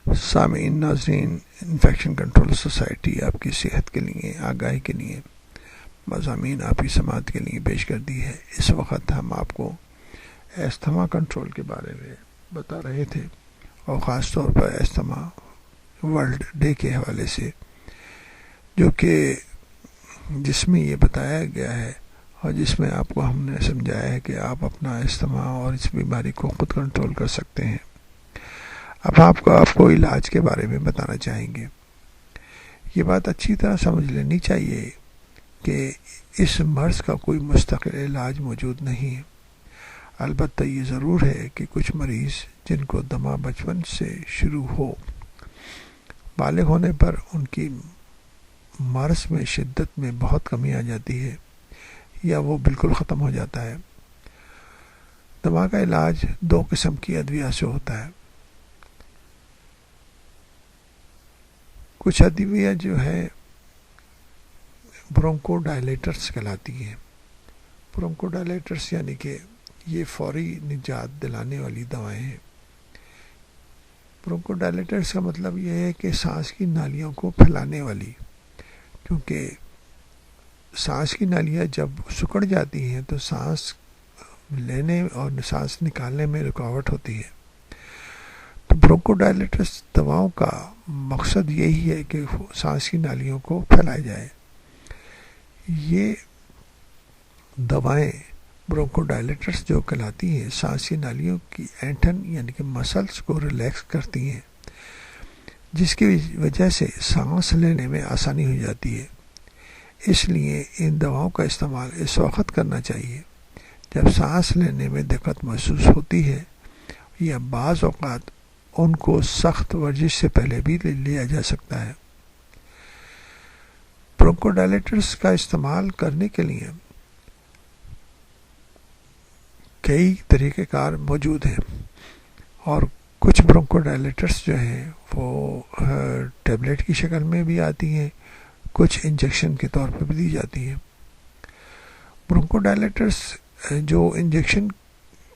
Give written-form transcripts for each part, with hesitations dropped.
سامعین ناظرین، infection control society آپ کی صحت کے لیے آگاہی کے لیے مضامین آپ کی سماعت کے لیے پیش کر دی ہے۔ اس وقت ہم آپ کو استھما کنٹرول کے بارے میں بتا رہے تھے، اور خاص طور پر استھما ورلڈ ڈے کے حوالے سے، جو کہ جس میں یہ بتایا گیا ہے اور جس میں آپ کو ہم نے سمجھایا ہے کہ آپ اپنا استھما اور اس بیماری کو خود کنٹرول کر سکتے ہیں۔ اب آپ کو علاج کے بارے میں بتانا چاہیں گے۔ یہ بات اچھی طرح سمجھ لینی چاہیے کہ اس مرض کا کوئی مستقل علاج موجود نہیں ہے۔ البتہ یہ ضرور ہے کہ کچھ مریض جن کو دمہ بچپن سے شروع ہو، بالغ ہونے پر ان کی مرض میں شدت میں بہت کمی آ جاتی ہے یا وہ بالکل ختم ہو جاتا ہے۔ دمہ کا علاج 2 قسم کی ادویہ سے ہوتا ہے۔ کچھ ادویہ جو ہے برونکو ڈائلیٹرز کہلاتی ہیں۔ برونکو ڈائلیٹرز یعنی کہ یہ فوری نجات دلانے والی دوائیں ہیں۔ برونکو ڈائلیٹرز کا مطلب یہ ہے کہ سانس کی نالیوں کو پھیلانے والی، کیونکہ سانس کی نالیاں جب سکڑ جاتی ہیں تو سانس لینے اور سانس نکالنے میں رکاوٹ ہوتی ہے۔ تو برونکو ڈائلیٹرز دواؤں کا مقصد یہی ہے کہ سانس کی نالیوں کو پھیلایا جائے۔ یہ دوائیں برونکو ڈائلیٹرز جو کہلاتی ہیں، سانس کی نالیوں کی اینٹھن یعنی کہ مسلز کو ریلیکس کرتی ہیں، جس کی وجہ سے سانس لینے میں آسانی ہو جاتی ہے۔ اس لیے ان دواؤں کا استعمال اس وقت کرنا چاہیے جب سانس لینے میں دقت محسوس ہوتی ہے، یا بعض اوقات ان کو سخت ورزش سے پہلے بھی لیا جا سکتا ہے۔ برونکو ڈائلیٹرز کا استعمال کرنے کے لیے کئی طریقہ کار موجود ہیں، اور کچھ برونکو ڈائلیٹرز جو ہیں وہ ٹیبلٹ کی شکل میں بھی آتی ہیں، کچھ انجیکشن کے طور پر بھی دی جاتی ہیں۔ برونکو ڈائلیٹرز جو انجیکشن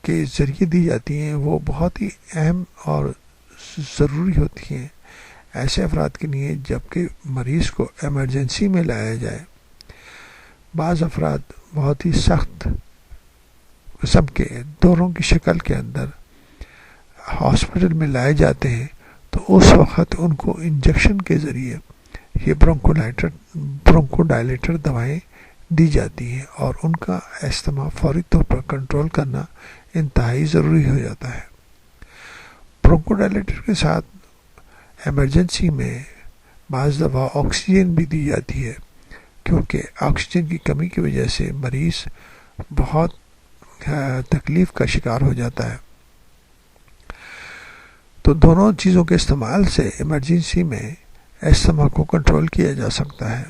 کے ذریعے دی جاتی ہیں وہ بہت ہی اہم اور ضروری ہوتی ہیں ایسے افراد کے لیے جبکہ مریض کو ایمرجنسی میں لایا جائے۔ بعض افراد بہت ہی سخت قسم کے دوروں کی شکل کے اندر ہاسپٹل میں لائے جاتے ہیں، تو اس وقت ان کو انجیکشن کے ذریعے یہ برونکو ڈائلیٹر دوائیں دی جاتی ہیں، اور ان کا استعمال فوری طور پر کنٹرول کرنا انتہائی ضروری ہو جاتا ہے۔ برونکو ڈائلیٹر کے ساتھ ایمرجنسی میں بعض دفعہ آکسیجن بھی دی جاتی ہے، کیونکہ آکسیجن کی کمی کی وجہ سے مریض بہت تکلیف کا شکار ہو جاتا ہے۔ تو دونوں چیزوں کے استعمال سے ایمرجنسی میں استھما کو کنٹرول کیا جا سکتا ہے۔